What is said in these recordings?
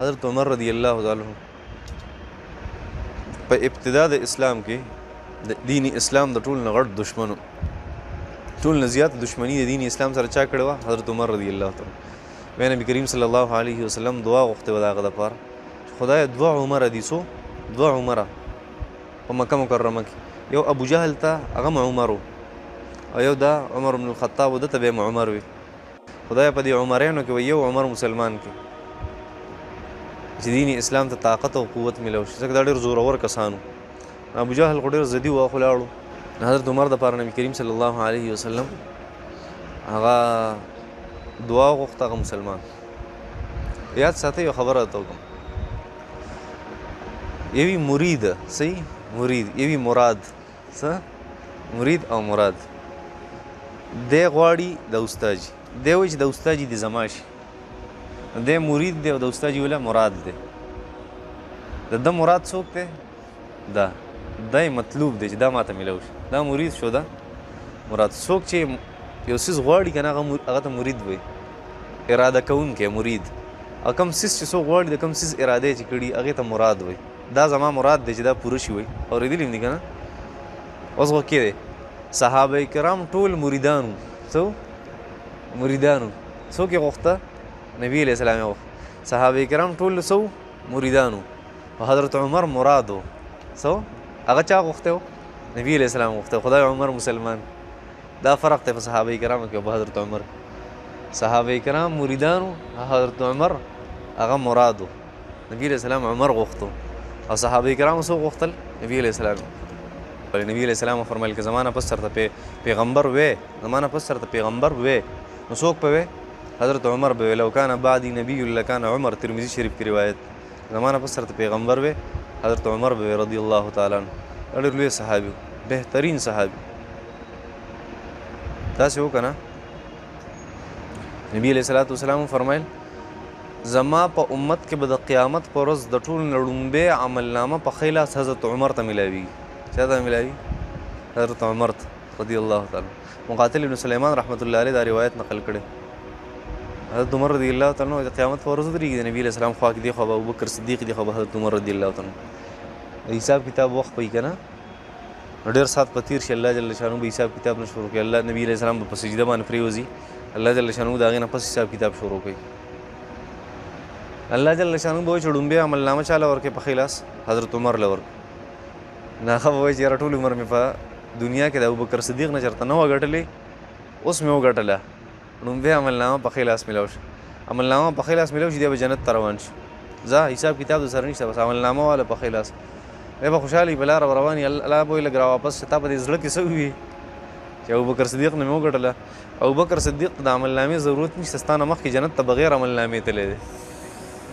حضرت عمر رضی الله تعالی عنہ په ابتدا د اسلام کې د دین اسلام د ټول نه غټ دشمنو ټول نه زیات دشمنی د دین اسلام سره چا کړې وه؟ حضرت عمر رضی الله تعالی بیا نبی کریم صلی الله علیه وسلم دعا غوښتې وه د هغه دپاره چې خدایه دوه عمره دي څو دوه عمره په مکه مکرمه کې یو ابو جهل ته هغه م عمر و او یو دا عمر بن الخطاب و ده ته بیا م عمر وي خدایه په دې عمرینو کې یو عمر مسلمان کې چې دین اسلام ته طاقت او قوت ملو شي ځکه دا ډېر زورور کسانو ابو جهل خو ډېر ضدي و خو لاړو حضرت عمر دپاره نبي کریم صلی الله علیه وسلم هغه دعا غوښته هغه مسلمان یاد ساتئ یو خبره درته وکړم یوی مرید صحیح مرید یوی مراد څه مرید او مراد دی غواړي د استاجي دی وایي چې د استاجي دې زما شي دی مرید دی او د استاجي وله مراد دی د ده مراد څوک دی دا دی مطلوب دی چې دا ماته میلو شي دا مرید شو ده مراد څوک چې یو څیز غواړي که نه هغه ته مرید وایي اراده کوونکی مرید او کوم څیز چې څوک غواړي د کوم څیز اراده یې چې کړي هغې ته مراد وایي دا زما مراد دی چې دا پوره شي وایي اورېدلي هم دي که نه اوس خو کې دی صحابه کرام ټول مریدانو څو مریدانو څوک یې غوښته نبی علیہ السلام یې غوښته صحابه کرام ټول څو مریدانو او حضرت عمر مراد و څو هغه چا غوښتی و نبی علیہ السلام غوښتی خدای عمر مسلمان دا فرق دی په صحابه کرامو کې او په حضرت عمر صحابه کرام مریدانو حضرت عمر هغه مراد و نبی علیہ السلام عمر غوښتو او صحابه کرام څوک غوښتل نبی علیہ السلام نبی علیہ السلام فرمایل که زمانه پس سرته پیغمبر وې زمانه پس سرته پیغمبر وې نو څوک به وې حضرت عمر به لو کان بعدی نبی لکان عمر ترمذی شریف کی روایت زمانه پس سرته پیغمبر وې حضرت عمر به رضی الله تعالی عنہ ډېر لوی صحابي بهترین صحابي داسې وکړه نبی علیہ الصلوۃ والسلام فرمایل زما په امت کې به د قیامت په ورځ د ټول نه لومبی عملنامه په ښی لاس حضرت عمر ته میلاویږي چا ته میلاوي حضرت عمر ته رضی الله تعالی مقاتل ابن سلیمان رحمت الله علیه دا روایت نقل کړی حضرت عمر رضی الله تعالی عنہ د قیامت په ورځ درېږي د نبي علیہ السلام خوا کې دی خو ابوبکر صدیق دی خو حضرت عمر رضی الله تعالی عنہ حساب کتاب وخت پوي که نه نو ډېر سات په تېر شي الله جل شانو به حساب کتاب نه شروع کړي الله نبي علیہ السلام به په سجده باندې پرېوځي الله جل شانو د هغې نه پس حساب کتاب شروع کوي الله جل شانو به وایي چې ړومبی عملنامه چا له ورکړې په ښي لاس حضرت عمر له ورکړي نو هغه به وایي چې یاره ټول عمر مې په دنیا کې د ابوبکر صدیق نه چېرته نه وه ګټلې اوس مې وګټله ړومبی عملنامه په ښي لاس میلاو شي عملنامه په ښي لاس میلاو شي دی به جنت ته روان شي ځه حساب کتاب د سره نشته بس عملنامه واله په ښي لاس دی به خوشحاله وي په لاره به روان وي الله به وایي لږ راواپس شه تا په دې زړه کې څه وي چې ابوبکر صدیق نه مې وګټله ابوبکر صدیق ته د عملنامې ضرورت نشته ستا نه مخکې جنت ته بغیر عملنامې تللی دی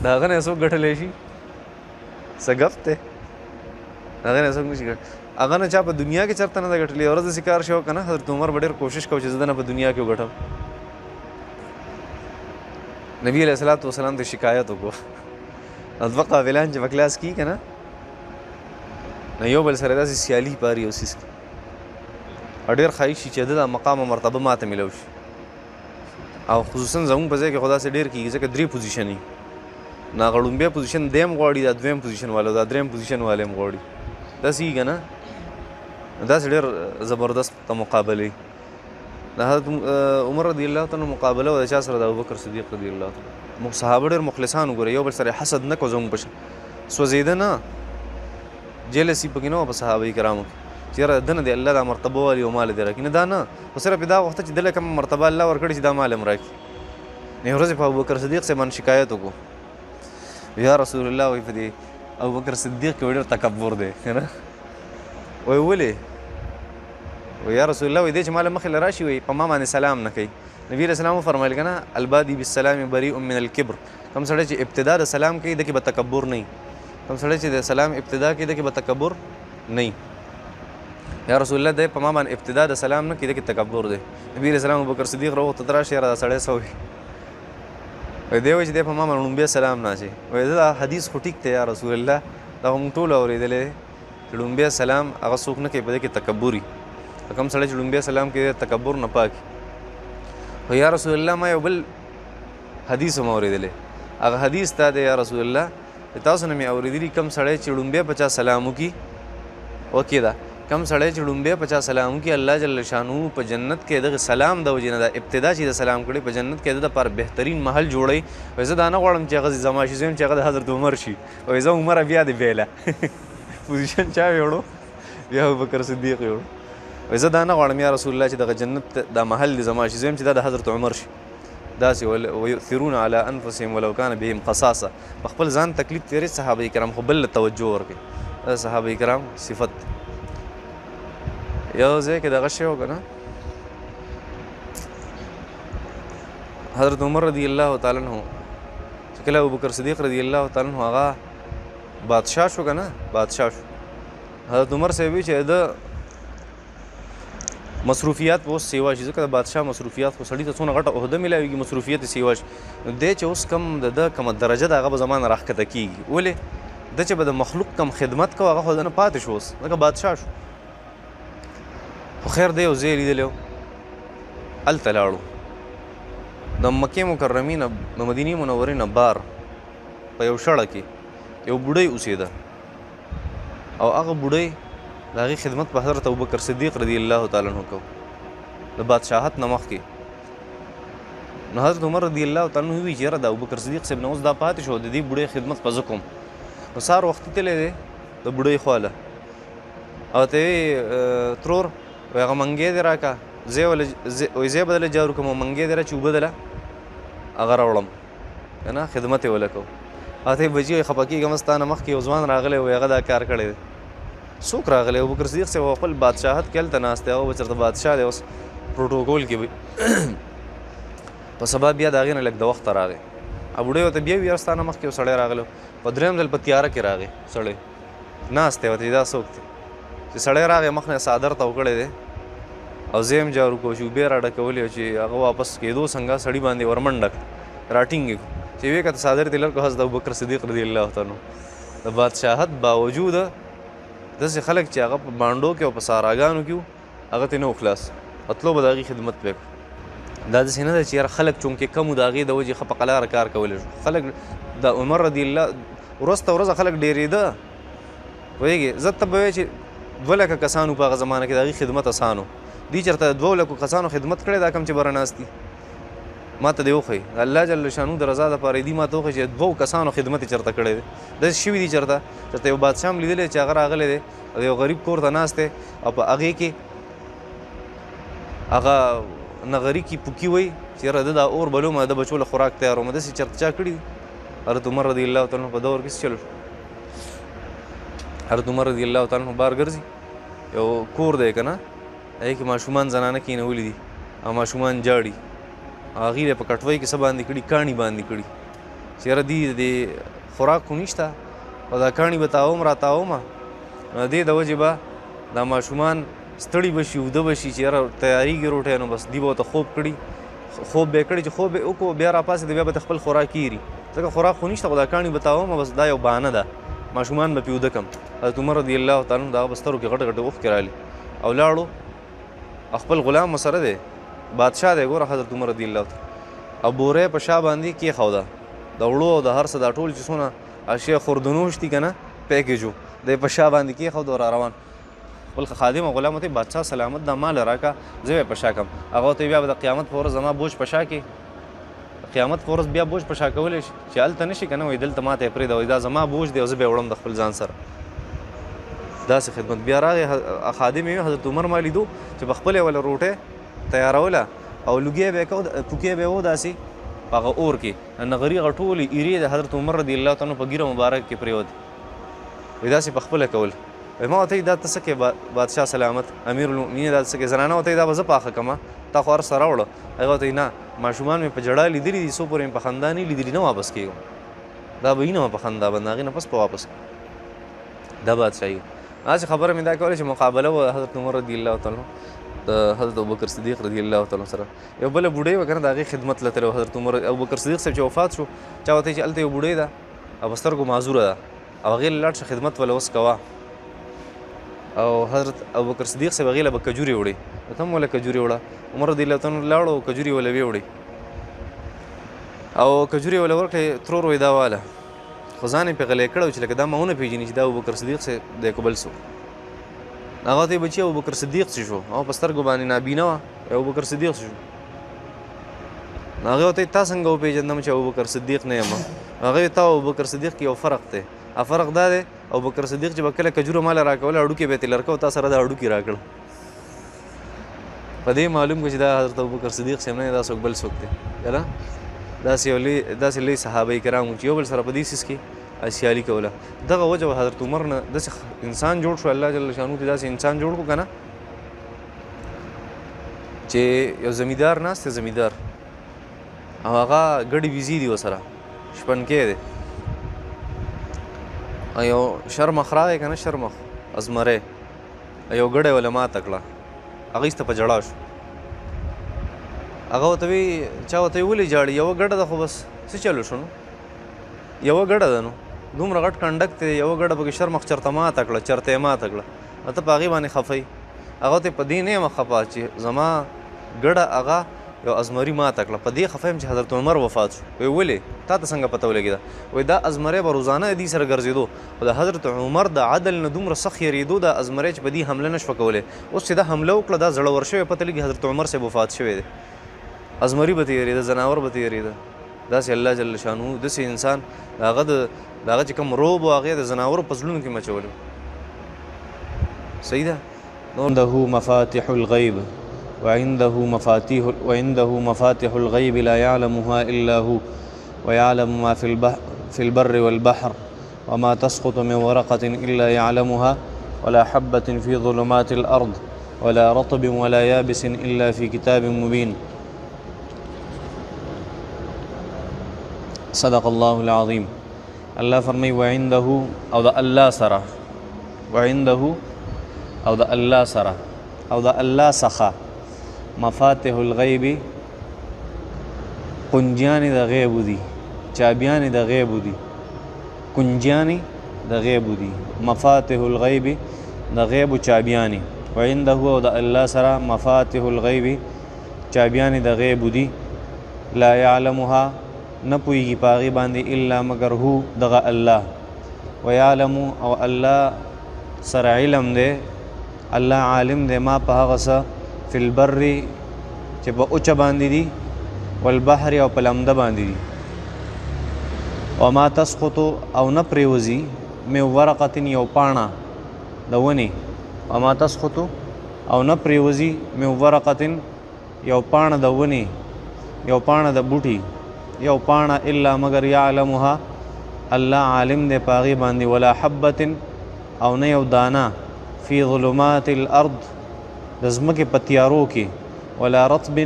د هغه نه څوک ګټلی شي څه ګپ دی هغه نه څوک نشي هغه نه چا په دنیا کې چېرته نه ده ګټلې ورځ داسې کار شی که نه حضرت عمر به ډېر کوشش کوي چې زه نه په دنیا کې وګټم نبي علیہ الصلوۃ والسلام ته شکایت وکړو دوه قابلان چې په کلاس کې که نه نو یو بل سره داسې سیالي پاري یو څیز کې او ډېر ښایي شي چې د مقام او مرتبه ماته میلو شي او خصوصا زموږ په ځای کې خو داسې ډېر کېږي ځکه درې پوزیشن وي نو هغه ړومبی پوزیشن دی هم غواړي دا دویم پوزیشن والا دا دریم پوزیشن والا هم غواړي داسې کېږي که نه داسې ډېر زبردست ته مقابله د حضرت عمر رضی الله تعالی مقابله و د چا سره د ابوبکر صدیق رضی الله تعالی صحابه ډېر مخلصان وګوره یو بل سره حسد نه کو زموږ په شان سوځېده نه جلسي پکې نه وه په صحابه کرامو کې چې یاره ده نه دی الله دا مرتبه والي او مال دې راکړي نه دا نه خو صرف یې دا غوښته چې دله کومه مرتبه الله ورکړي چې دا مال هم راکړي نو یوه ورځ په ابوبکر صدیق صاحب باندې شکایت وکړو یا رسول الله وایي په دې ابوبکر صدیق کې ډېر تکبر دی که نه وایي ولې وایي یا رسول الله وایي دی چې ما له مخې له راشي وایي په ما باندې سلام نه کوي نبي علیہ السلام وفرمایل که نه البادي بالسلام بریء من الکبر کوم سړی چې ابتدا د سلام کوي دکې به تکبر نه وي کوم سړی چې د سلام ابتدا کوي دکې به تکبر نه وي یا رسول الله دی په ما باندې ابتدا د سلام نه کوي دکې تکبر دی نبي علیہ السلام ابوبکر صدیق راوغوښته ته راشي یاره دا سړی څه وایي وایي دی وایي چې دی په ما باندې ړومبی سلام نه اچوي وایي دا حدیث خو ټیک دی یا رسول الله دا خو موږ ټولو اورېدلی دی چې ړومبی سلام هغه څوک نه کوي په دې کې تکبر وي کوم سړی چې ړومبی سلام کوي تکبر نه پاک خو یا رسول الله ما یو بل حدیث هم اورېدلی هغه حدیث تا دی یا رسول الله تاسو نه مې اورېدلي کم سړی چې ړومبی په چا سلام وکړي وکې ده کم سړی چې ړومبی په چا سلام وکړي الله جل شانو په جنت کې دغه سلام د وجې نه ده ابتدا چې د سلام کړي په جنت کې د دپاره بهترین محل جوړوي وایي زه دا نه غواړم چې هغه زما شي زه یم چې هغه د حضرت عمر شي وایي زه عمره بیا د بیله پوزیشن چا ویوړو بیا ابوبکر صدیق ویوړو وایي زه دا نه غواړم یا رسول الله چې دغه جنت دا محل د زما شي زه یم چې دا د حضرت عمر شي داسې ویؤثرون علی انفسهم ولو کان بهم خصاصه په خپل ځان تکلیف تېرې صحابه کرام خو بل توجه ورکړي دا صحابه کرام صفت یو ځای کې دغه شی و که نه حضرت عمر رضی الله تعالی عنہ چې کله ابوبکر صدیق رضی الله تعالی عنہ هغه بادشاه شو که نه بادشاه شو حضرت عمر صاحب وی چې د مصروفیات به اوس سیوا شي ځکه د بادشاه مصروفیات خو سړي ته څونه غټه عهده میلاویږي مصروفیت یې سیوا شي نو دی چې اوس کم د ده کومه درجه ده هغه به زما نه راښکته کېږي ولې ده چې به د مخلوق کم خدمت کو هغه خو د نه پاتې شو اوس ځکه بادشاه شو خو خیر دی یو ځای لیدلی و هلته لاړو د مکې مکرمې نه د مدینې منورې نه بار په یو شړه کې یو بوډۍ اوسېده او هغه بوډۍ د هغې خدمت په حضرت ابوبکر صدیق رضی الله تعالی عنہ کو د بادشاهت نه مخکې نو حضرت عمر رضی الله تعالی عنہ وی چې یاره د ابوبکر صدیق صاحب نه اوس دا پاتې شو د دې بوډۍ خدمت په زه کوم نو سهار وختي تللی دی د بوډۍ خواله او ته یې ترور وایي هغه منګی دې راکړه وایي زه به دله جارو کوم منګی دې را چې اوبه دله هغه راوړم که نه خدمت یې وله کوم هغه ته یې بچي وایي خفه کېږم ستا نه مخکې یو ځوان راغلی وایي هغه دا کار کړی دی څوک راغلی ابوبکر صدیق صاحب خپل بادشاهت کې هلته ناست دی هغه به چېرته بادشاه دی اوس پروټوکول کې به په سبا بیا د هغې نه لږ د وخته راغی بوډۍ ورته بیا وي یاره ستا نه مخکې یو سړی راغلی په درېیم ځل په تیاره کې راغی سړی ناست دی ورته دا څوک دی چې سړی راغی مخ نه څادر تاو کړی دی او زه یې هم جارو کو چې اوبې را ډکولې او چې هغه واپس کېدو څنګه سړي باندې ورمنډه کړه راټینګ یې کړو چې ویې کته څادر دې لر کړو حضرت ابوبکر صدیق رضی الله تعالی د بادشاهت باوجوده داسې خلک چې هغه په بانډو کې او په ساراګانو کې وو هغه ته نه و خلاص اتلو به د هغې خدمت پرې کړو دا داسې نه ده چې یاره خلک چونکې کم و د هغې د وجې ښه په قلاره کار کولی شو خلک د عمر رضی الله ورځ ته ورځه خلک ډېرېده پوهېږې زه ته به وایې چې 2 لکه کسان وو په هغه زمانه کې د هغې خدمت اسان و دوی چېرته د 2 لکو کسانو خدمت کړی دا کم چې بره ناست دي ما ته دې وښیي الله جل شانو د رضا دپاره دي ما ته وښیي چې 2 کسانو خدمت یې چېرته کړی دی داسې شوي دي چېرته یو بادشاه هم لیدلی چې هغه راغلی دی د یو غریب کور ته ناست دی او په هغې کې هغه نغري کې پوکي وایي چې یاره ده دا اور بلومه د بچو له خوراک تیارومه داسې چېرته چا کړي دي حضرت عمر رضی الله تعالی په دور کې څه چل شو حضرت عمر رضی الله تعالی بار ګرځي یو کور دی که نه هغې کې ماشومان زنانه کېنولي دي او ماشومان جاړي هغې یې په کټوۍ کې څه باندې کړي کاڼي باندې کړي چې یاره دي د خوراک خو نشته او دا کاڼي به تاوم را تاومه نو دې د وجې به دا ماشومان ستړي به شي اوده به شي چې یاره تیارېږي روټۍ نو بس دوی به ورته خوب کړي خوب به یې کړي چې خوب یې وکړو بیا راپاسېد بیا به د خپل خوراک کېري ځکه خوراک خو نشته خو دا کاڼي به تاومه بس دا یو بهانه ده ماشومان به پې اوده کړم حضرت عمر رضی الله تعالی د هغه په سترګو کې غټې غټې اوښکې رالي او لاړو خپل غلام ورسره دی بادشاه دی ګوره حضرت عمر رضی الله تعالی او بوری په شا باندې کېښوده د وړو او د هر څه دا ټول چې څونه اشیا خوردنوش دي که نه پیکیج و دی په شا باندې کېښود او را روان خپل خادم او غلام ته بادشاه سلامت دا مال راکړه زه یې په شا کړم هغه ته بیا به د قیامت په ورځ زما بوج په شا کې قیامت په ورځ بیا بوج په شا کولی شي چې هلته نه شي که نه وایي دلته ما ته یې پرېږده وایي دا زما بوج دی او زه به یې وړم د خپل ځان سره داسې خدمت بیا راغی خادم یې حضرت عمر ما لیدو چې په خپله یې وله روټۍ تیاروله او لوګی به یې کو پوکې به یې و داسې په هغه اور کې نغري هغه ټولې ایرې د حضرت عمر رضی الله تعالی په ږیره مبارک کې پرېوتې وایي داسې په خپله کول ما ورته دا ته څه کې بادشاه سلامت امیر المؤمنین دا څه کې زنانه ورته دا به زه پاخه کړمه تا خو هر څه راوړه هغه ورته نه ماشومان مې په جړا لیدلي دي څو پورې مې په خندا نه لیدلي نه واپس کېږم دا به وینم په خندا باندې هغې نه پس په واپس دا بادشاهي هسې خبره مې دا کوله چې مقابله وه حضرت عمر رضی الله تعالی د حضرت ابوبکر صدیق رضی الله تعالی سره یو بله بوډۍ وه که نه د هغې خدمت له تللی حضرت عمر ابوبکر صدیق صاحب چې وفات شو چا ورته چې هلته یو بوډۍ ده او په سترګو معذوره ده او هغې له لاړ شه خدمت وله اوس کوه او حضرت ابوبکر صدیق صاحب هغې له به کجورې وړې ته هم وله کجورې وړه عمر رضی الله تعالی لاړو کجورې وله ویې وړې او کجوري ولا ورکړې ترور وې دا واله خو ځان یې پې غلی کړی چې لکه دا ما ونه پېژني چې دا ابوبکر صدیق صاحب دی که بل څوک هغه ته یې بچي ابوبکر صدیق څه شو هغه په سترګو باندې نابینه وه ابوبکر صدیق څه شو نو هغې ورته تا څنګه وپېژندم چې ابوبکر صدیق نه یم هغې تا او ابوبکر صدیق کې یو فرق دی فرق دا دی ابوبکر صدیق چې به کله کجوره ماله راکوله هډوکې به یې تلر کړه تا سره دا هډوکي راکړه په دې معلوم کړه چې دا حضرت ابوبکر صدیق صاحب نه دا څوک بل څوک دی که نه داسې لوی صحابه کرام چې یو بل سره په دې څیز کې سیالي کوله دغه وجه به حضرت عمر نه داسې انسان جوړ شو الله جل شانو ته داسې انسان جوړ کړو که نه چې یو زمیندار ناست دی زمیندار او هغه ګډې ویزې دي ورسره شپنکی دی او یو شرمخ راغی که نه شرمخ ازمری یو ګډی وله ماته کړه هغه ایسته په ژړا شو هغه ورته وی چا ورته وی ولې ژاړي یوه ګډه ده خو بس څه چلو شو نو یوه ګډه ده نو دومره غټ کنډک دی یوه ګډه پکې شرمخ چرته ماته کړه چرته یې ماته کړه ته په هغې باندې خفه یي هغه ته په دې نه یم خفه چې زما ګډه هغه یو ازمري ماته کړه په دې خفه یم چې حضرت عمر وفات شو وی ولې تا ته څنګه پته ولګېده وایي دا ازمری به روزانه دې سره ګرځېدو خو د حضرت عمر د عدل نه دومره سخت یېرېدو دا ازمری چې په دې حمله نه شوه کولی اوس چې دا حمله وکړه دا زړور شوی پته لګي حضرت عمر صاحب وفات شوی دی ازمري به ته یېرېده ځناور به ته یېرېده داسې الله جل شانو داسې انسان د هغه چې کوم روب و هغې د ځناورو په زړونو کې مچولو صحیح ده عنده مفاتح الغیب وعنده مفاتح الغيب لا يعلمها إلا هو ويعلم ما في البر والبحر وما تسقط من ورقة إلا يعلمها ولا حبة في ظلمات الأرض ولا رطب ولا يابس إلا في كتاب مبين صدق الله العظيم الله فرمي وعنده أو ذا الله سرى وعنده أو ذا الله سرى أو ذا الله سخا مفاتح الغیب کنجیان د غیب دي چابیان د غیب دي کنجیان د غیب دي مفاتح الغیب د غیب چابیان وعنده او د الله سره مفاتح الغیب چابیان د غیب دي لا يعلمها نه پوهیږي په هغې باندې الا مگر هو دغه الله ویعلم او الله سره علم دی الله عالم دی ما په هغه څه فی البر چې په اوچه باندې دي والبحر او په لمده باندې دي وما تسقط او نه پرېوځي من ورقة یو پاڼه د ونې وما تسقط او نه پرېوځي من ورقة یو پاڼه د ونې یو پاڼه د بوټي یو پاڼه الا مگر یعلمها الله عالم دی په هغې باندې ولا حبة او نه یو دانه فی ظلمات الارض د ځمکې په تیارو کې ولا رطب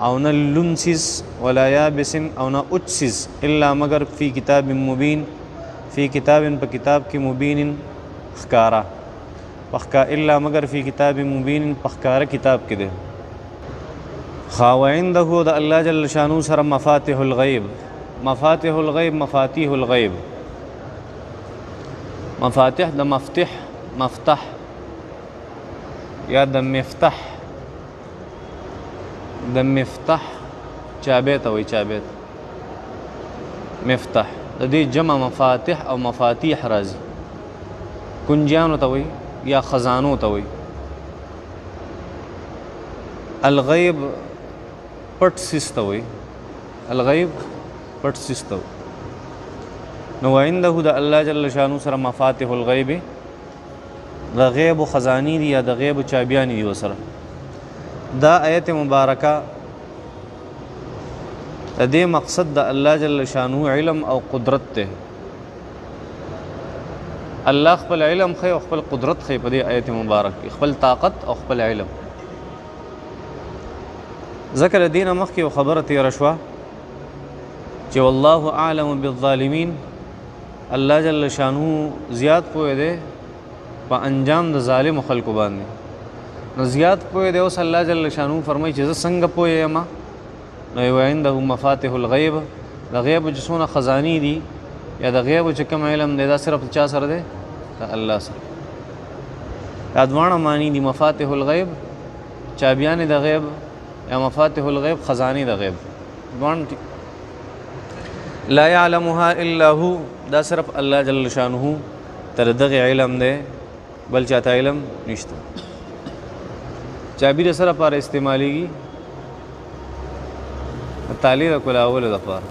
او نه لون څیز ولا یابس او نه اوچ څیز الا مگر فی کتاب مبین فی کتاب په کتاب کې مبین ښکاره الا مگر فی کتاب مبین په ښکاره کتاب کې دی وعنده د الله جل شانو سره مفاتح الغیب مفاتح الغیب مفاتیح الغیب مفاتح د مفتح یا د مفتح چابې ته وایي چابې مفتح د دې جمع مفاتح او مفاتیح راځي کنجیانو ته وایي یا خزانو ته وایي الغیب پټ سیس ته وایي الغیب پټ سیس ته وایي نو عنده د الله جل شانو سره مفاتح الغیب د غیب و خزانی دی یا د غیب و چابیانی دی وسره دا آیت مبارکه د دې مقصد د الله جل شانو علم او قدرت ته الله خپل علم خی او خپل قدرت خی په دې آیت مبارک خپل طاقت او خپل علم ذکر دین مخکې او خبره تیره شوه چې والله اعلم بالظالمین الله جل شانو زیات پوهه دی په انجام د ظالم خلکو باندې نو زیات پوهه دی اوس الله جل شانو فرمایي چې زه څنګه پوهه یم نو عنده مفاتح الغیب د غیب چې څونه خزانې دي یا د غیب چې کوم علم دی دا صرف چا سره دی د الله سره دا دواړه معنی دي مفاتح الغیب چابیان د غیب یا مفاتح الغیب خزانې د غیب دواړه لا يعلمها الا هو، دا صرف الله جل شانه تر دغه علم دی، بل چاته علم نشته. چابی د سره پر استعمالیږي تالی د کلاولو دپاره.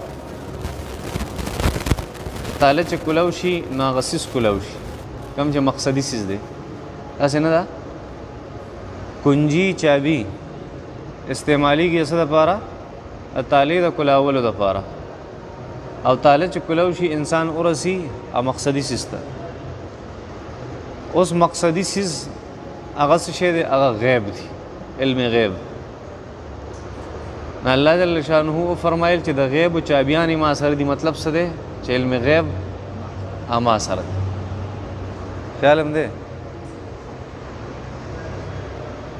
تاله چې کلاو شي ناغسیس کلاو شي، کم چې مقصدي سیز دی داسې نه ده. کنجي چابي استعمالیږي څه دپاره؟ تالی د کلاولو دپاره. او تاله چې کلاو شي انسان ورسي او مقصدي سیز ته. اوس مقصدي سیز هغه څه شی دی؟ هغه غیب دی، علم غیب. الله جل شانه فرمایل چې د غیب چابیان ما سره دي. مطلب څه دی؟ چې علم غیب ما سره دی. خیال هم دی.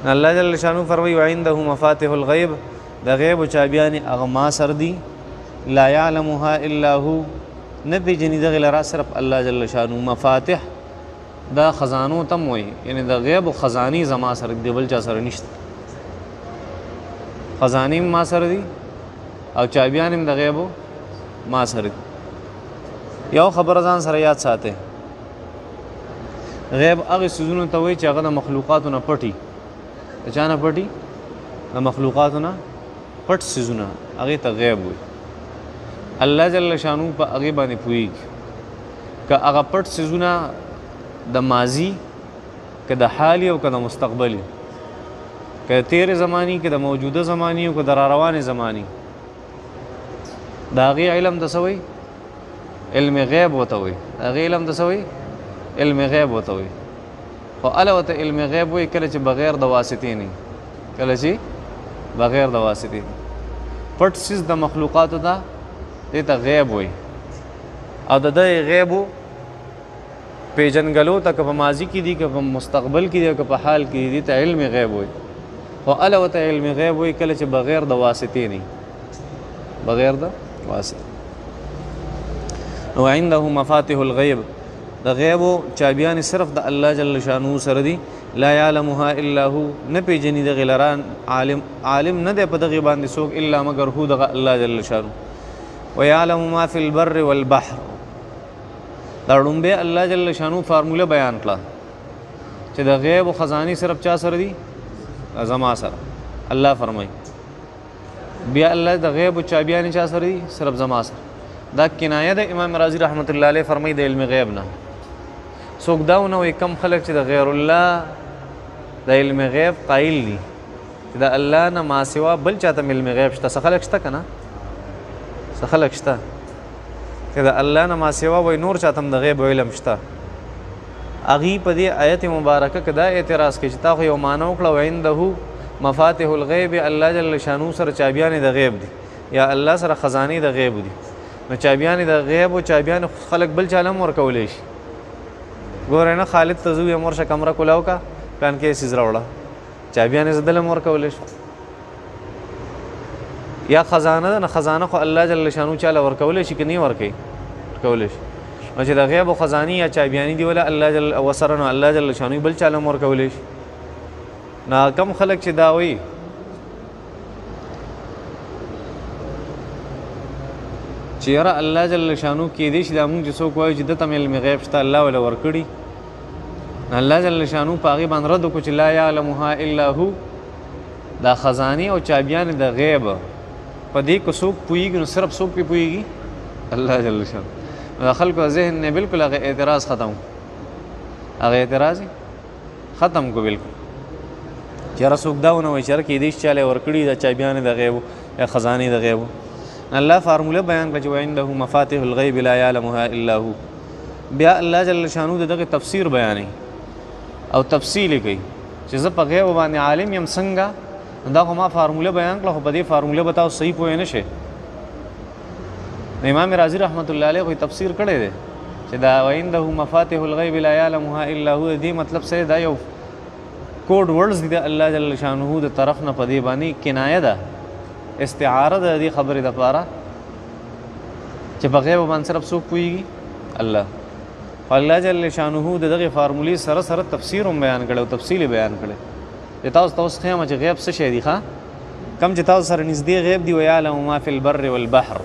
الله جل شانه فرمایي وعنده مفاتيح الغیب، د غیب چابیان هغه ما سره دي. لا يعلمها الا هو، نه پیژني دغه لرا صرف الله جل شانه. مفاتيح دا خزانو تم وي، یعنی د غیب خزانی زما سره دی، بل چا سره نشته. خزانی ما سره دي او چابیان هم د غیب ما سره دي. یو خبر ځان سره یاد ساته، غیب هغه سيزونه ته وایي چې هغه د مخلوقاتو نه پټي. د چا نه پټي؟ د مخلوقاتو نه پټ سيزونه، هغه ته غیب وایي. الله جل شانو په هغه باندې پوهیږي که هغه پټ سيزونه د ماضي، که د حالي او که د مستقبلي، که تیر زمانی، که د موجوده زمانی او که د را روان زمانی. د هغې علم د څه وایي؟ علم غیب ورته وایي. د هغې علم د څه وایي؟ علم غیب ورته وایي. خو هله ورته علم غیب وایي کله چې بغیر د واسطې نه، کله چې بغیر د واسطې نه. پټ سیز د مخلوقاتو ته دې ته غیب وایي. او د دې غیبو پیژنګلو ته که په ماضي کې دي، که په مستقبل کې دي، که په حال کې دي، ته علم غیب وایي. خو هله ورته علم غیب وایي کله چې بغیر د واسطې نه، بغیر د واسطې. نو عنده مفاتيح الغیب، د غیبو چابیان صرف د الله جل شانه سره دي. لا يعلمها الا هو، نه پیژني دغه لران عالم نه دی په دغه باندې څوک الا مگر هو دغه الله جل شانه. ويعلم ما في البر والبحر، دا ړومبه الله جل شانو فارموله بیان کړه چې د غیب او خزاني صرف چا سره دي؟ زما سره. الله فرمایي بیا الله د غیب او چابیان چا سره دي؟ صرف زما سره. دا کنایه د امام رازي رحمت الله علیه فرمایي د علم غیب نه. څوک دا نه وایي کم خلک چې د غیر الله د علم غیب قایل دي چې د الله نه ما سوا بل چاته علم غیب شته. څه خلک شته که نه؟ څه خلک شته که د الله نه ما سوا وایي نور چاته هم د غیب علم شته. هغوی په دې آیت مبارکه کې دا اعتراض کوي چې تا خو یو معنی وکړه وعنده مفاتيح الغیب، الله جل شانو سره چابیانې د غیب دي، یا الله سره خزانې د غیب دي. نو چابیانې د غیب او چابیان خلک بل چاله هم ورکولی شي. ګورې نه خالد ته ځو یم ورشه کمره کولاو کا پلان کې سیز راوړه، چابیانې زه دله هم ورکولی شي. یا خزانه ده، نه خزانه خو الله جل شانو چاله ورکولی شي که نه ورکوي؟ ورکولی شي. نو چې د غیب او خزانې یا چابیانې دي وله الله جل وسره، نو الله جل شانو بل چاله هم ورکولی شي. نه کم خلک چې دا وایي چې یاره الله جل شانو کېدی شي دا مونږ چې څوک وایو چې ده ته علم غیب شته الله وله ورکړي، الله جل شانو په هغې باندې رد وکړو چې لا یعلمها الا هو. دا خزانې او چابیانې د غیب په دې که څوک پوهېږي نو صرف څوک پې پوهېږي؟ الله جل شانو. د خلکو ذهن نه بلکل هغه اعتراض ختم کړو، هغه اعتراض ختم کړو بلکل. چې یاره څوک دا ونه وایي چې یاره کېدی شي چاله یې ورکړي دا چابیانې د غیبو یا خزانې د غیبو. الله فارموله بیان کړه چې وعنده مفاتيح الغیب لا يعلمها الا هو. بیا الله جل شانو دغه تفسیر بیانوي او تفصیل کوي چې زه په غیب باندې عالم یم څنګه. دا خو ما فارموله بیان کړه، خو په دې فارموله به تاسو صحیح پوه نه شئ. امام رازي رحمت الله علیه خو تفسیر کړی دی چې دا وعنده مفاتيح الغیب لا يعلمها الا هو، دې مطلب څه دا یو کوډ ورډز دي د الله جل شانه د طرف نه، په دې باندې کنایه ده، استعاره ده دې خبرې دپاره چې په غیب باندې صرف څوک پوهېږي؟ الله. الله جل شانه د دغې فارمولې سره سره تفسیر هم بیان کړی او تفصیل یې بیان کړی. چې تاسو ښیم چې غیب څه شی دی؟ ښه کم چې تاسو سره نږدې غیب دی. ویعلم ما فی البر والبحر،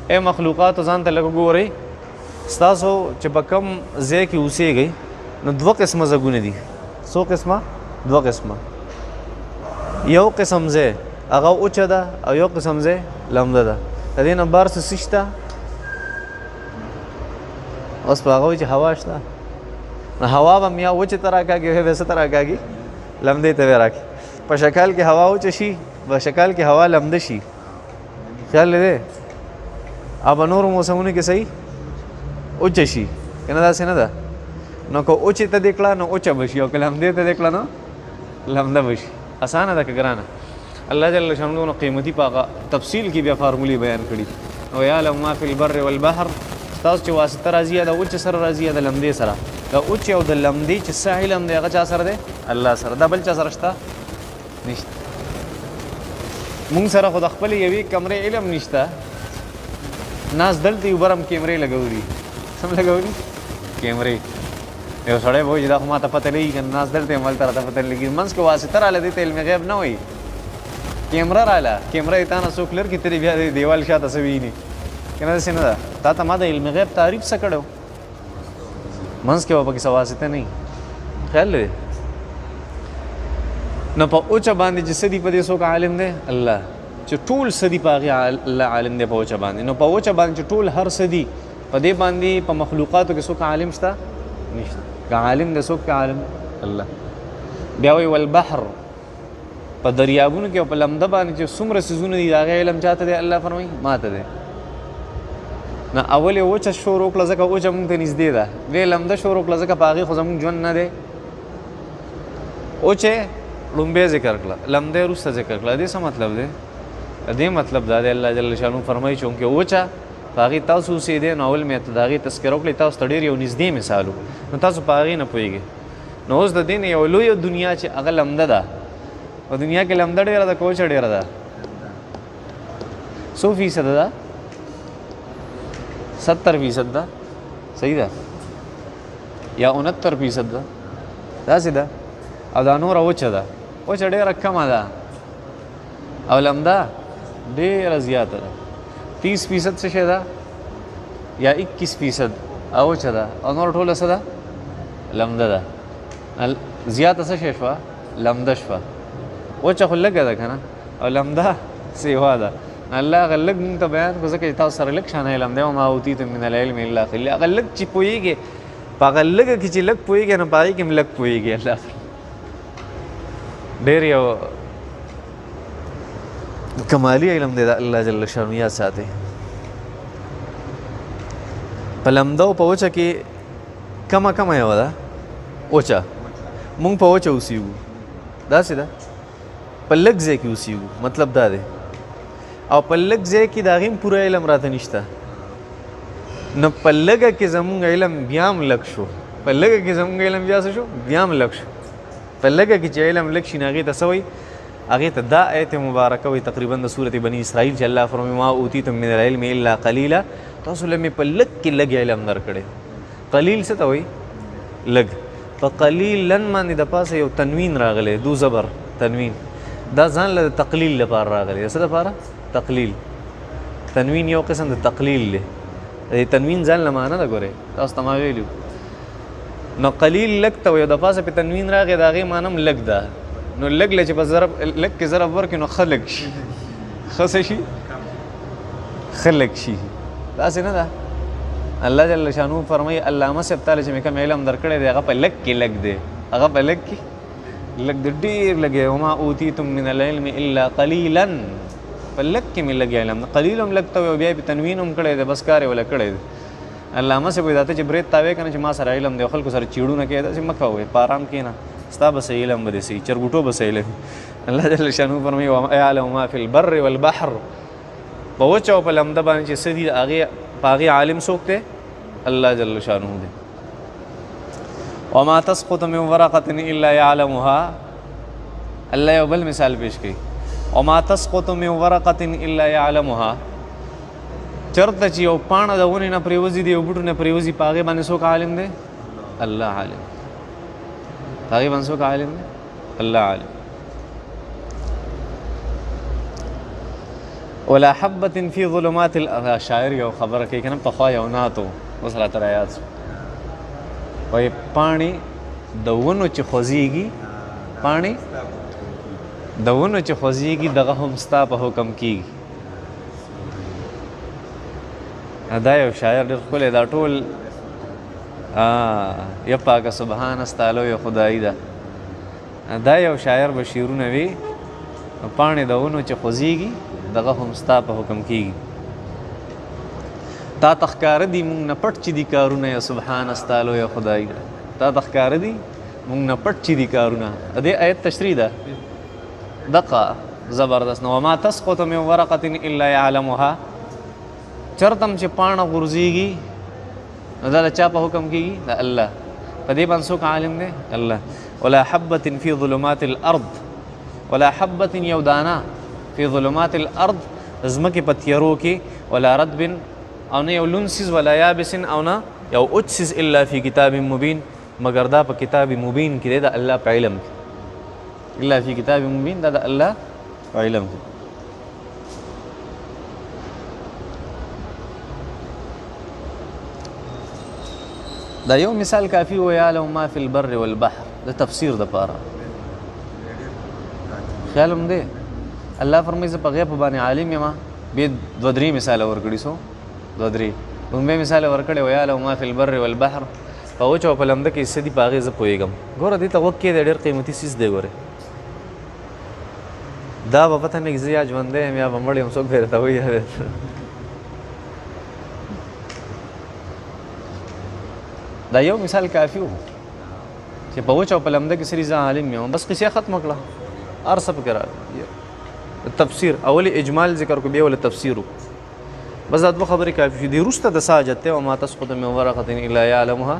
اے مخلوقات ځان ته لږ ګورئ ستاسو چې په کوم ځای کې اوسېږئ نو دوه قسمه ځګونه دي. څو قسمه؟ دوه قسمه. یو قسم ځای هغه اوچه ده او یو قسم ځای لمده ده. د دې نه بار څه شته؟ اوس په هغه چې هوا شته نو هوا به یا وچې ته راکاږي یا به څه ته راکاږي؟ لمدې ته به راکړي. په شکل کې هوا اوچه شي، په شکل کې هوا لمده شي. خیال دی؟ اب نورو موسمونو کې صحیح اوچه شي که نه؟ داسې نه ده. نو که اوچې ته دې کړه نو اوچه به شي او که لمدې ته دې کړه نو لمده به شي. اسانه ده که ګرانه؟ الله جل شانه قیمتي په هغه تفصیل کې بیا فارمولې بیان کړي. او یعلم ما فی البر والبحر، تاسو چې واسطه راځي د اوچ سره راځي د لمدې سره، د اوچ او د لمدې چې څه علم دی هغه چا سره دی؟ الله سره. دا بل چا سره شته؟ نشته. مونږ سره خو د خپلې یوې کمرې علم نشته. ناس دلته یو برم کیمرې لګولي. سم لګولي؟ کیمرې. یو سړی به وایي دا خو ما ته پته لګي که ناس دلته یم هلته راته پته لګي. منځ کې واسطه راله دې ته علم غیب نه وایي. کیمره راله، کیمره یې تا نه څوک لر کړي ته بیا د دیوال شاته څه ویني که نه؟ داسې نه ده. تا ته ما د علم غیب تعریف څه کړی و؟ منځ کې به پکې څه واسطه نه وي. خیال دی؟ نو په اوچه باندې چې څه دي په دې څوک عالم دی؟ الله. چې ټول څه دي په هغې الله عالم دی په اوچه باندې. نو په اوچه باندې چې ټول هر څه دي په دې باندې په مخلوقاتو کې څوک عالم شته؟ نشته. که عالم دی څوک که عالم؟ الله. بیا وایي والبحر، په دریابونو کې او په لمده باندې چې څومره څیزونه دي د هغې علم چاته دی؟ الله فرمایي ما ته دی. نه اول یې وچه شروع کړه ځکه وچه مونږ ته نږدې ده، ویې لمده شروع کړه ځکه په هغې خو زمونږ ژوند نه دی. وچې لومبی ذکر کړه، لمده وروسته ذکر کړه. دې څه مطلب دی؟ دې مطلب دا دی الله جل شانو فرمایي چونکې وچه په هغې تاسو اوسېدی نو اول مې ته د هغې تذکره وکړئ، تاسو ته ډېر یو نږدې مثال و نو تاسو په هغې نه پوهېږئ. نو اوس د دې نه یو لویه دنیا چې هغه لمده ده، په دنیا کې لمده ډېره ده که وچه ډېره ده؟ 100% ده؟ 70% ده؟ صحیح ده؟ یا 69% ده؟ داسې ده. او دا نوره وچه ده، وچه ډېره کمه ده او لمده ډېره زیاته ده. 30% څه شی ده؟ یا 21% وچه ده او نور ټوله څه ده؟ لمده ده. زیاته څه شی شوه؟ لمده شوه. وچه خو لږه ده که نه؟ او لمده سیوا ده. الله هغه لږ مونږ ته بیان کړو ځکه چې تاسو سره لږ شانه علم دی. وما اوتیتم من العلم الا قلیلا. هغه لږ چې پوهېږې په هغه لږه کې چې لږ پوهېږې نو په هغې کې هم لږ پوهېږې. الله ډېر یو کمالي علم دی د الله جل شانو. یاد ساتئ په لمده او په وچه کې کمه یوه ده وچه. مونږ په وچه اوسېږو، داسې ده. په لږ ځای کې اوسېږو، مطلب دا دی. او په لږ ځای کې د هغې هم پوره علم راته نشته. نو په لږه کې زمونږ علم بیا هم لږ شو، په لږه کې زمونږ علم بیا څه شو؟ بیا هم لږ شو. په لږه کې چې علم لږ شي نو هغې ته څه وایي؟ هغې ته دا آیت مبارکه وایي تقریبا د صورت بني اسرائیل چې الله فرمایي ما اوتیتم من العلم الا قلیلا. تاسو له مې په لږ کې لږ علم درکړی. قلیل څه ته وایي؟ لږ. په قلیلن باندې د پاسه یو تنوین راغلی، دو زبر تنوین. دا ځان له تقلیل لپاره راغلی. د څه لپاره؟ تقلیل. تنوین یو قسم د تقلیل دی. د تنوین ځان له معنه ده. ګورئ تاسو ته ما ویلي نو قلیل لږ ته وایي، د پاسه پې تنوین راغی د هغې معنه هم لږ ده. نو لږ له چې په ضرب لږ کې ضرب ورکړي نو ښه لږ شي، ښه څه شي؟ ښه لږ شي. داسې نه ده. الله جل شانو فرمایي علامه صاحب تعالی چې مې کوم علم درکړی دی هغه په لږ کې لږ دی، هغه په لږ کې لږ دی، ډېر لږ دی. وما اوتیتم من العلم الا قلیلا. په لږ کې مې لږ علم، قلیل هم لږ ته وایي، بیا یې په تنوین هم کړی دی، بس کار یې وله کړی دی. علامه صاحب وایي دا ته چې برید تاوې که نه چې ما سره علم دی او خلکو سره چیړونه کوې، داسې مه کوئ، په ارام کښېنه، ستا به صحیح علم به دې صحیح، چرګوټو به صحیح علم. الله جل شانو فرمایي ویعلم ما فی البر والبحر. په وچه او په لمده باندې چې څه دي په هغې عالم څوک دی؟ الله جل شانو دی. وما تسقط من ورقة الا يعلمها. الله یو بل مثال پیش کوي. وما تسقط من ورقة الا يعلمها. چرته چې یو پاڼه د ونې نه پرېوځي، د یو بوټو نه پرېوځي، په هغې باندې څوک عالم دی؟ الله عالم. په هغې باندې څوک عالم دی؟ الله عالم. ولا حبة في ظلمات شاعر یو خبره کوي کنه پخوا یو ناتو اوس راته رایاد شو وایي پاڼې د ونو چې خوځېږي پاڼې د ونو چې خوځېږي دغه هم ستا په حکم کېږي. دا یو شاعر ډېر ښکلی دا ټول یا پاکه سبحان استالو یا خدایي ده. دا یو شاعر به شعرونه وي پاڼې د ونو چې خوځېږي دغه هم ستا په حکم کېږي. تا ته ښکاره دي موږ نه پټ چې دي کارونه یا سبحان استالو یا خدایي ده. تا ته ښکاره دي موږ نه پټ چې دي کارونه. د دې آیت تشریح ده دقه زبردست. نو وما تسقط من ورقة الا يعلمها چرته چې پاڼه غورځېږي نو دا د چا په حکم کېږي؟ د الله. په دې باندې څوک عالم دی؟ الله. ولا حبة في ظلمات الارض ولا حبة یو دانه في ظلمات الارض ځمکې په تیارو کې ولا رطب او نه یو لون څیز ولا یابس او نه یو اوچ څیز الا فی کتاب مبین مګر دا په کتاب مبین کې دی د الله په علم کې. الا فی کتاب مبین دا د الله په علم کې. دا یو مثال کافی و یعلم ما فی البر والبحر د تفسیر دپاره. خیال هم دی الله فرمایي زه په غیب باندې عالم یم. بیا دوه درې مثاله ورکړي څو دوه درې لومبی مثال ورکړی و یعلم ما فی البر والبحر په وچ او په لمده کې څه دي په هغې زه پوهېږم. ګوره دې ته وک کې دی ډېر قیمتي څیز دی. ګورې دا به پته نه زه یا ژوندی یم یا به مړ یم څوک به یې راته وایي. دا یو مثال کافي و چې په وچ او په لمده کې سړي زه عالم یم بس قصه ختمه کړه هر څه پکې راغلی. تفسیر اولې اجمال ذکر کو بیا ول تفسیر بس دا دوه خبرې کافي دي. وروسته د ساجت ته وما تسقط من ورقة الا يعلمها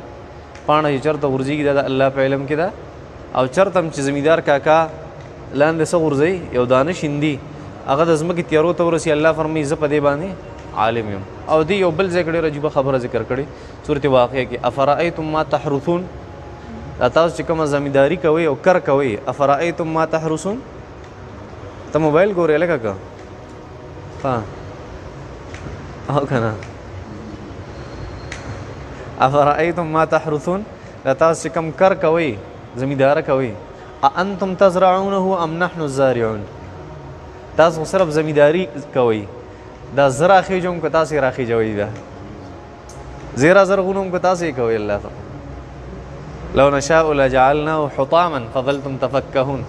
پاڼه چې چېرته غورځېږي دا د الله په علم کې ده. او چېرته هم چې زمیندار کاکا لاندې څه غورځوي یو دانه شیندي هغه د ځمکې تیارو ته ورسي الله فرمایي زه په دې باندې عالم یم. او دې یو بل ځای کې ډېره عجیبه خبره ذکر کړې سورة واقعه کې افرأیتم ما تحرثون. دا تاسو چې کومه زمینداري کوئ او کر کوئ افرأیتم ما تحرثون. ته موبایل ګورې لکه که ها او که نه افرأیتم ما تحرثون دا تاسو چې کوم کر کوئ زمینداره کوئ اانتم تزرعونه ام نحن الزارعون. تاسو صرف زمینداری کوئ دا زه راخېجوم که تاسې راخېجوئ. دا زیرا زرغونوم که تاسې کوئ. الله لو نشاء لجعلناه حطاما فظلتم تفکهون.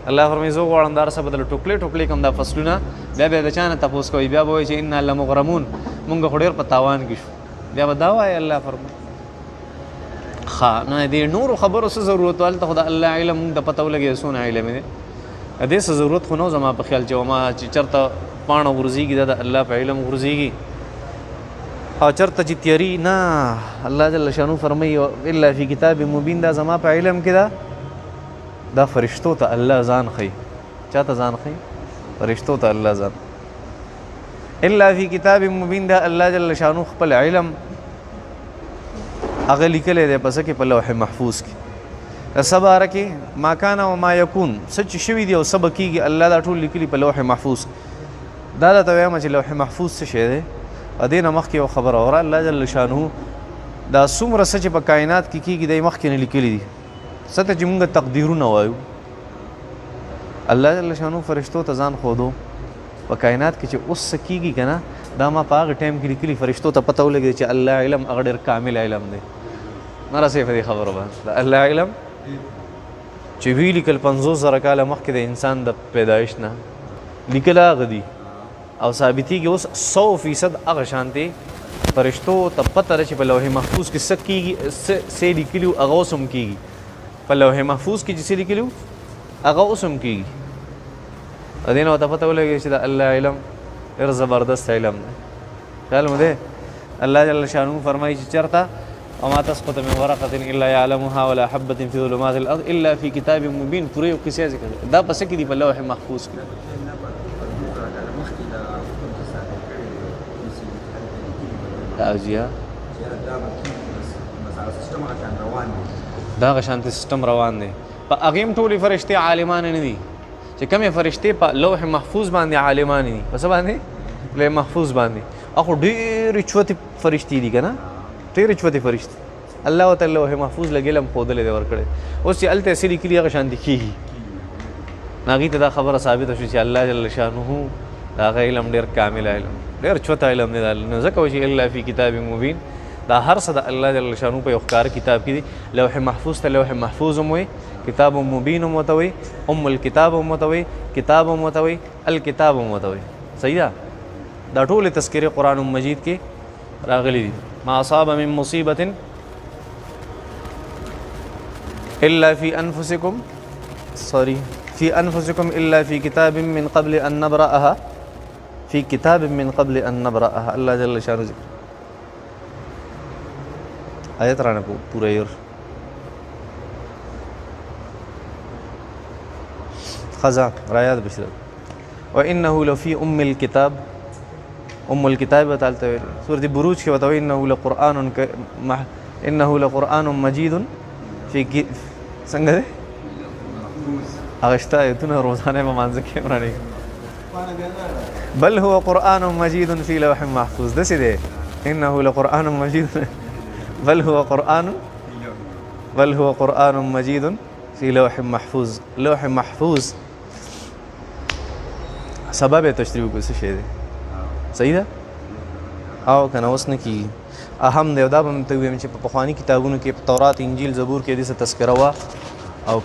الله فرمایي زه غواړم دا هر څه به دله ټوکلې ټوکلې کړم دا فصلونه بیا به د چا نه تپوس کوئ بیا به وایي چې انا لمغرمون مونږ خو ډېر په تاوان کې شو. بیا به دا وایي الله فرمایي ښه نو دې نورو خبرو څه ضرورت و هلته خو د الله علم مونږ ته پته ولګېد څونه علم دی. دې څه ضرورت خو نه و زما په خیال چې وما چې چېرته پاڼه غورځېږي دا د الله په علم غورځېږي. او چېرته چې تیاري نه الله جل شانو فرمایي الا فی کتاب مبین دا زما په علم کې ده. دا فرشتو ته الله ځان ښیي. چا ته ځان ښیي؟ فرشتو ته الله ځان. الا فی کتاب مبین دا الله جل شانو خپل علم هغه لیکلی دی په څه کې په لوح محفوظ کې. څه باره کې ما کان و ما یکون څه چې شوي دي او څه به کېږي الله دا ټول لیکلي په لوح محفوظ. دا درته وایم چې لوح محفوظ څه شی دی. د دې نه مخکې یو خبره اوره الله جل شانه دا څومره څه چې په کائنات کې کېږي دی مخکې نه لیکلي دي. څه ته چې مونږ تقدیرونه وایو الله جل شانه فرشتو ته ځان ښودو په کائنات کې چې اوس څه کېږي که نه دا ما په هغه ټایم کې لیکلي فرشتو ته پته ولګېد چې الله علم هغه ډېر کامل علم دی. نه رسوي په دې خبرو باندې د الله علم چې وی لیکل 50,000 کاله مخکې د انسان د پیدایش نه لیکل هغه دي او ثابتېږي اوس 100% هغه شانتې فرشتو ته پته ده چې په لوح محفوظ کې څه کېږي څه لیکلي هغه اوس هم کېږي. په لوح محفوظ کې چې څه لیکلي هغه اوس هم کېږي. د دې نه ورته پته ولګېږي چې د الله علم ډېر زبردست علم دی. خیال مو دی الله جل شانه فرمایي چې چېرته وما تسقط من ورقة الا يعلمها ولا حبة في ظلمات الارض الا في کتاب مبین. پورې یو قصې ذکر دا په څه کې دي په لوح محفوظ کې. جی دا هغه شانتې سیسټم روان دی. په هغې هم ټولې فرشتې عالمانې نه دي چې کومې فرشتې په لوح محفوظ باندې عالمانې دي. په څه باندې لوح محفوظ باندې اخو ډېرې چوتې فرشتې دي که نه ډېرې چوتې فرشتې الله ورته لوح محفوظ له علم ښودلی دی ورکړی اوس چې هلته څه لیکلي هغه شانتې کېږي هغې ته دا خبره ثابته شو چې الله جل شانه د هغه علم ډېر کامل علم ډېر چوته علم دی نو ځکه وایي چې الا فی کتاب مبین دا هر څه د الله جل شانه په یو ښکاره کتاب کې دي لوح محفوظ ته لوح محفوظ هم وایي کتاب مبین هم ورته وایي الکتاب هم ورته وایي کتاب هم ورته وایي الکتاب هم ورته وایي صحیح ده دا ټولې تذکرې قرآن مجید کې راغلي دي ما اصاب من مصیبة الا فی انفسکم الا فی کتاب من قبل ان نبرأها فی کتاب من قبل ان نبرأها الله جل شانه ذکر آیت رانا پورا یور خزا رایات بشرت وانه لفی الكتاب الكتاب بتالته سورۃ بروج کې وتوي انه لقرآن مجید فی څنګه ده اغشتا ایتونه روزانه په مانځ کې ورانه بل هو قرآن مجید فی لوح محفوظ ده څه ده انه لقرآن مجید بل هو قرآن مجید فی لوح محفوظ لوح محفوظ سبب تشریح کو څه شی ده صحیح ده او کنه اوس نه کی اهم دی دا به ته ویم چې په پخوانی کتابونو کې تورات انجیل زبور کې د څه تذکره وا او